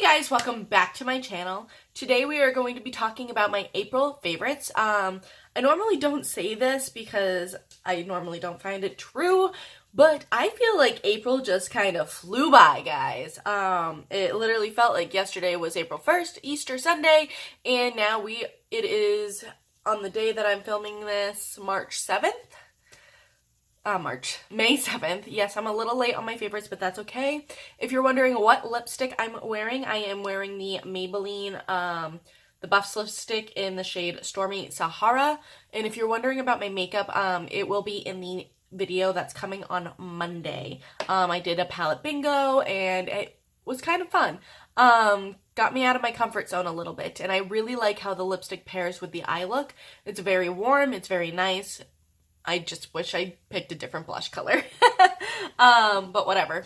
Guys, welcome back to my channel. Today we are going to be talking about my April favorites. I normally don't say this because I normally don't find it true, but I feel like April just kind of flew by, guys. It literally felt like yesterday was April 1st, Easter Sunday, and now it is on the day that I'm filming this, May 7th. Yes, I'm a little late on my favorites, but that's okay. If you're wondering what lipstick I'm wearing, I am wearing the Maybelline, the Buffs lipstick in the shade Stormy Sahara. And if you're wondering about my makeup, it will be in the video that's coming on Monday. I did a palette bingo, and it was kind of fun. Got me out of my comfort zone a little bit, and I really like how the lipstick pairs with the eye look. It's very warm, it's very nice. I just wish I picked a different blush color. But whatever.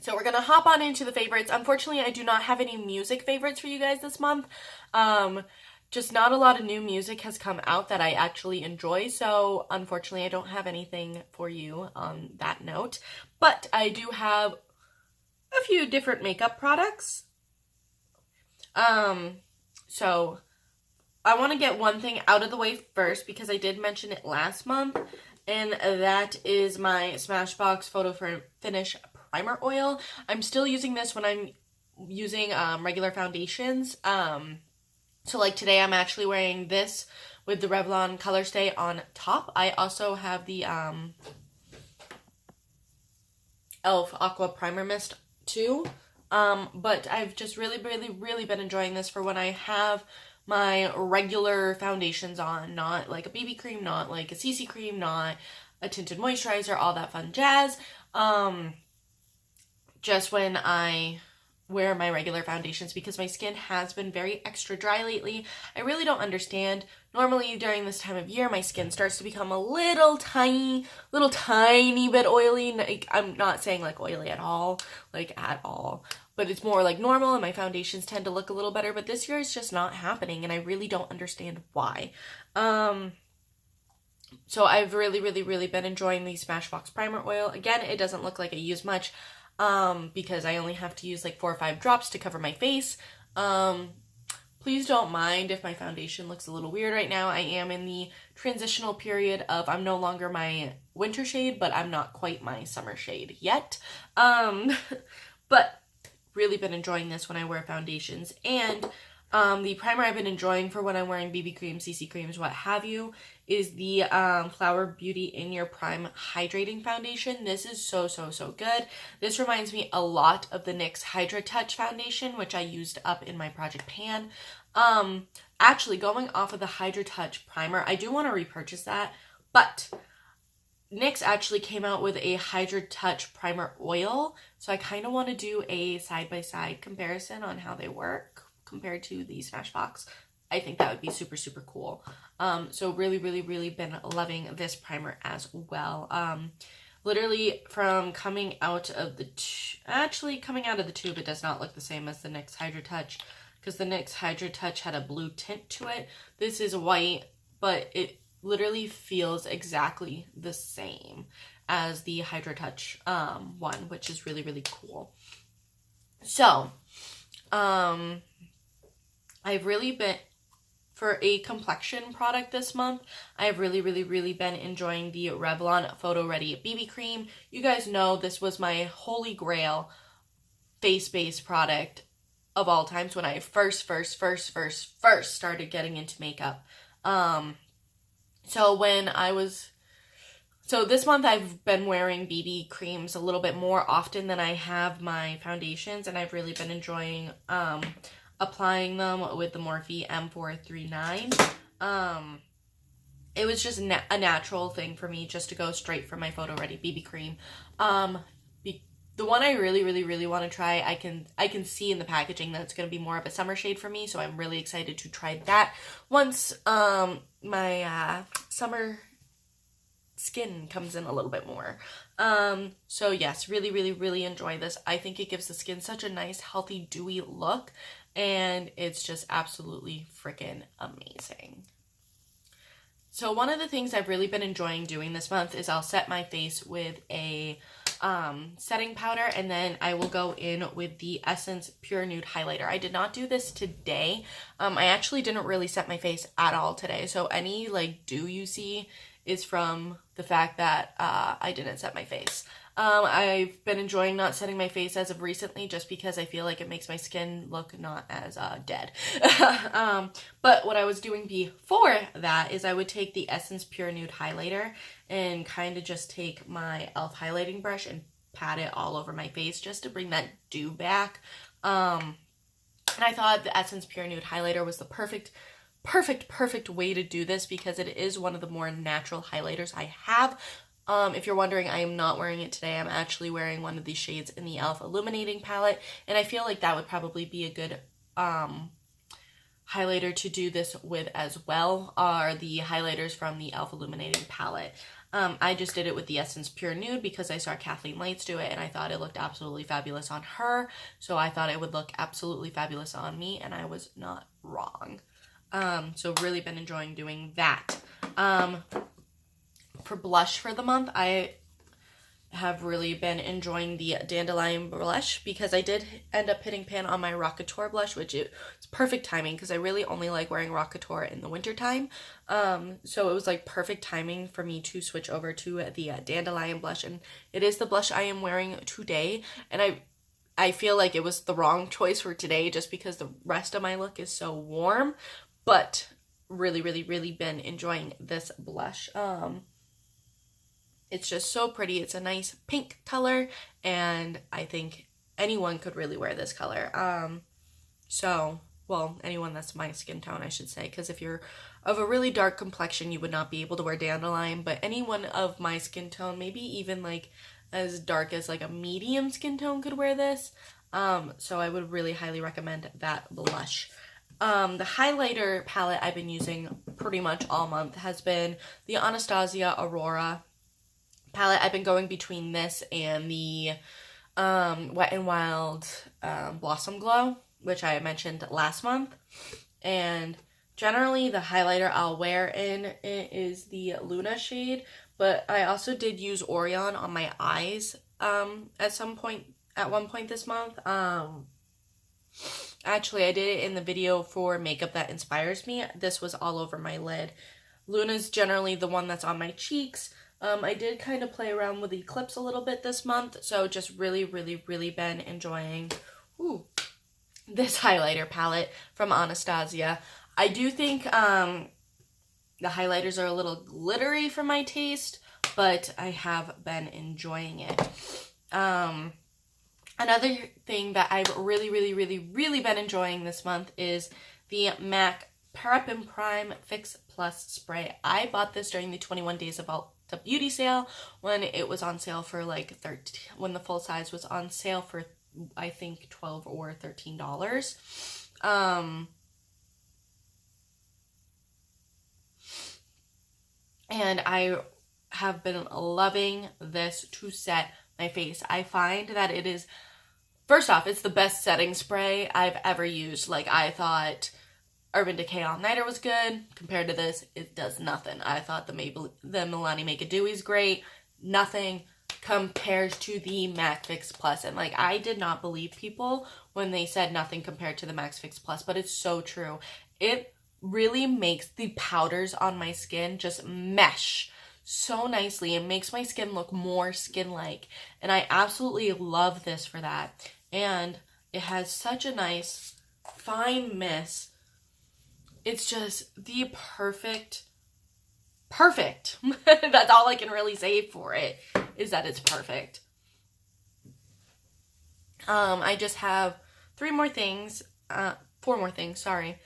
So we're gonna hop on into the favorites. Unfortunately, I do not have any music favorites for you guys this month. Just not a lot of new music has come out that I actually enjoy, so unfortunately I don't have anything for you on that note. But I do have a few different makeup products. So I want to get one thing out of the way first because I did mention it last month, and that is my Smashbox Photo Finish Primer Oil. I'm still using this when I'm using regular foundations. So like today I'm actually wearing this with the Revlon Color Stay on top. I also have the e.l.f. Aqua Primer Mist too. But I've just really been enjoying this for when I have my regular foundations on, not like a BB cream, not like a CC cream, not a tinted moisturizer, all that fun jazz. Just when I wear my regular foundations because my skin has been very extra dry lately. I really don't understand. Normally during this time of year, my skin starts to become a little tiny bit oily. Like, I'm not saying like oily at all, but it's more like normal, and my foundations tend to look a little better, but this year it's just not happening, and I really don't understand why. So I've really been enjoying the Smashbox Primer Oil. Again, it doesn't look like I use much, because I only have to use like 4 or 5 drops to cover my face. Please don't mind if my foundation looks a little weird right now. I am in the transitional period of I'm no longer my winter shade, but I'm not quite my summer shade yet. But really been enjoying this when I wear foundations. And the primer I've been enjoying for when I'm wearing BB creams, CC creams, what have you, is the Flower Beauty In Your Prime Hydrating Foundation. This is so good. This reminds me a lot of the NYX Hydra Touch Foundation, which I used up in my Project Pan. Actually, going off of the Hydra Touch primer, I do want to repurchase that, but NYX actually came out with a Hydra Touch Primer Oil, so I kind of want to do a side-by-side comparison on how they work compared to the Smashbox. I think that would be super cool. So really been loving this primer as well. Literally from coming out of the tube, it does not look the same as the NYX Hydra Touch, because the NYX Hydra Touch had a blue tint to it. This is white, but it literally feels exactly the same as the Hydra Touch one, which is really cool. So I've really been, for a complexion product this month, I've really been enjoying the Revlon Photo Ready BB Cream. You guys know this was my holy grail face base product of all times when I first started getting into makeup. So this month I've been wearing BB creams a little bit more often than I have my foundations, and I've really been enjoying applying them with the Morphe M439. It was just a natural thing for me just to go straight for my Photo Ready BB cream. The one I really want to try, I can see in the packaging that it's going to be more of a summer shade for me, so I'm really excited to try that once my summer skin comes in a little bit more. So yes, really enjoy this. I think it gives the skin such a nice, healthy, dewy look, and it's just absolutely freaking amazing. So one of the things I've really been enjoying doing this month is I'll set my face with a setting powder, and then I will go in with the Essence Pure Nude Highlighter. I did not do this today. I actually didn't really set my face at all today, so any like dew you see is from the fact that I didn't set my face. I've been enjoying not setting my face as of recently just because I feel like it makes my skin look not as dead. But what I was doing before that is I would take the Essence Pure Nude Highlighter and kind of just take my e.l.f. highlighting brush and pat it all over my face just to bring that dew back. And I thought the Essence Pure Nude Highlighter was the perfect way to do this because it is one of the more natural highlighters I have. If you're wondering, I am not wearing it today. I'm actually wearing one of these shades in the e.l.f. Illuminating palette, and I feel like that would probably be a good highlighter to do this with as well, are the highlighters from the e.l.f. Illuminating palette. I just did it with the Essence Pure Nude because I saw Kathleen Lights do it, and I thought it looked absolutely fabulous on her, so I thought it would look absolutely fabulous on me, and I was not wrong. So really been enjoying doing that. For blush for the month, I have really been enjoying the Dandelion blush because I did end up hitting pan on my Rockateur blush, which it's perfect timing because I really only like wearing Rockateur in the wintertime. So it was like perfect timing for me to switch over to the Dandelion blush, and it is the blush I am wearing today, and I feel like it was the wrong choice for today just because the rest of my look is so warm, but really been enjoying this blush. It's just so pretty. It's a nice pink color, and I think anyone could really wear this color. Well, anyone that's my skin tone, I should say, because if you're of a really dark complexion, you would not be able to wear Dandelion, but anyone of my skin tone, maybe even like as dark as like a medium skin tone could wear this. So I would really highly recommend that blush. The highlighter palette I've been using pretty much all month has been the Anastasia Aurora palette. I've been going between this and the Wet n Wild Blossom Glow, which I mentioned last month. And generally the highlighter I'll wear in it is the Luna shade, but I also did use Orion on my eyes at one point this month. Actually, I did it in the video for Makeup That Inspires Me. This was all over my lid. Luna's generally the one that's on my cheeks. I did kind of play around with the Eclipse a little bit this month, so just really been enjoying this highlighter palette from Anastasia. I do think the highlighters are a little glittery for my taste, but I have been enjoying it. Another thing that I've really been enjoying this month is the MAC Prep and Prime Fix Plus Spray. I bought this during the 21 Days of Ulta Beauty sale when it was on sale for like when the full size was on sale for I think $12 or $13. And I have been loving this to set my face. I find that it is, first off, it's the best setting spray I've ever used. Like, I thought Urban Decay All Nighter was good. Compared to this, it does nothing. I thought the Milani Make It Dewy is great. Nothing compares to the MAC Fix Plus. And like, I did not believe people when they said nothing compared to the MAC Fix Plus, but it's so true. It really makes the powders on my skin just mesh so nicely. It makes my skin look more skin-like, and I absolutely love this for that. And it has such a nice fine mist. It's just the perfect that's all I can really say for it, is that it's perfect. I just have four more things, sorry.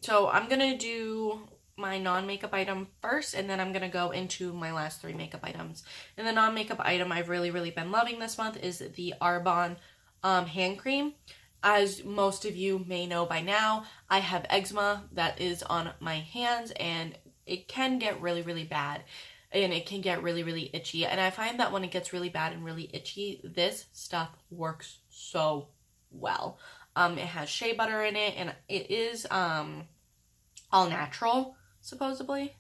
So I'm gonna do my non-makeup item first, and then I'm gonna go into my last three makeup items. And the non-makeup item I've really been loving this month is the Arbonne hand cream. As most of you may know by now, I have eczema that is on my hands, and it can get really bad, and it can get really itchy. And I find that when it gets really bad and really itchy, this stuff works so well. It has shea butter in it, and it is all natural, supposedly.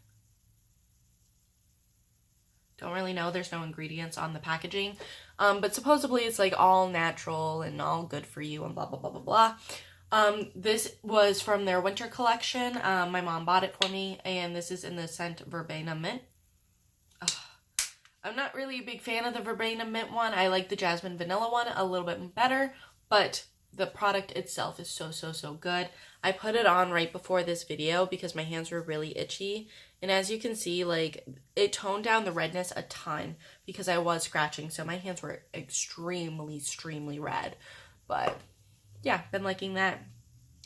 Don't really know. There's no ingredients on the packaging. But supposedly it's like all natural and all good for you and blah, blah, blah, blah, blah. This was from their winter collection. My mom bought it for me, and this is in the scent Verbena Mint. Ugh. I'm not really a big fan of the Verbena Mint one. I like the Jasmine Vanilla one a little bit better, but the product itself is so, so, so good. I put it on right before this video because my hands were really itchy. And as you can see, like, it toned down the redness a ton because I was scratching. So my hands were extremely red. But yeah, been liking that.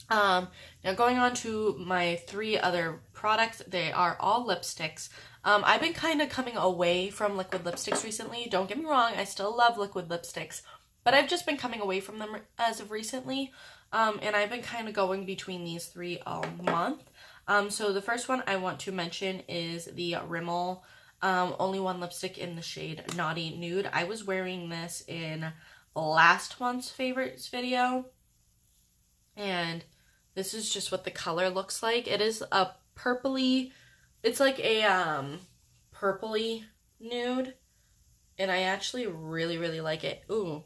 Now going on to my 3 other products. They are all lipsticks. I've been kind of coming away from liquid lipsticks recently. Don't get me wrong, I still love liquid lipsticks. But I've just been coming away from them as of recently. And I've been kind of going between these 3 all month. So the first one I want to mention is the Rimmel Only One lipstick in the shade Naughty Nude. I was wearing this in last month's favorites video. And this is just what the color looks like. It is a purpley, it's like a purpley nude. And I actually really like it. Ooh.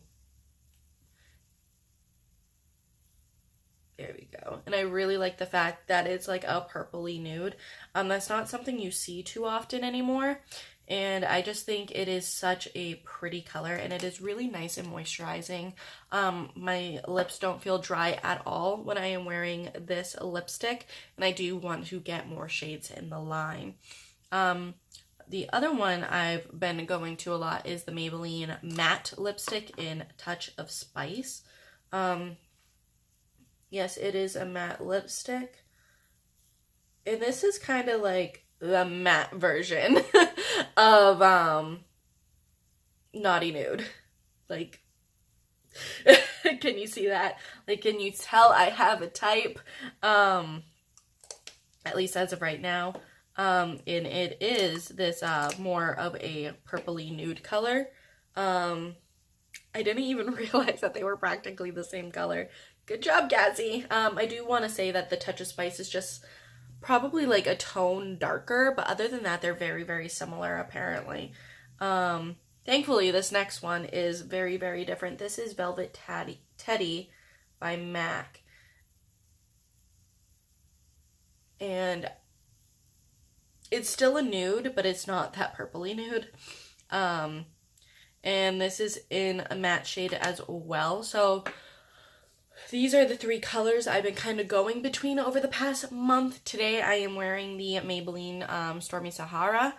There we go. And I really like the fact that it's like a purpley nude. That's not something you see too often anymore. And I just think it is such a pretty color, and it is really nice and moisturizing. My lips don't feel dry at all when I am wearing this lipstick, and I do want to get more shades in the line. The other one I've been going to a lot is the Maybelline Matte Lipstick in Touch of Spice. Yes, it is a matte lipstick. And this is kind of like the matte version of Naughty Nude. Like, can you see that? Like, can you tell I have a type? At least as of right now. And it is this more of a purpley nude color. I didn't even realize that they were practically the same color. Good job, Cassey. I do want to say that the Touch of Spice is just probably like a tone darker, but other than that, they're very similar, apparently. Thankfully, this next one is very different. This is Velvet Teddy by MAC. And it's still a nude, but it's not that purpley nude. And this is in a matte shade as well. So these are the 3 colors I've been kind of going between over the past month. Today I am wearing the Maybelline Stormy Sahara,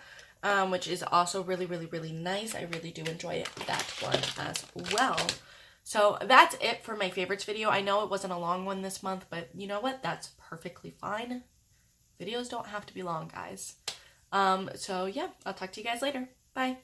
which is also really nice. I really do enjoy that one as well. So that's it for my favorites video. I know it wasn't a long one this month, but you know what? That's perfectly fine. Videos don't have to be long, guys. So yeah, I'll talk to you guys later. Bye.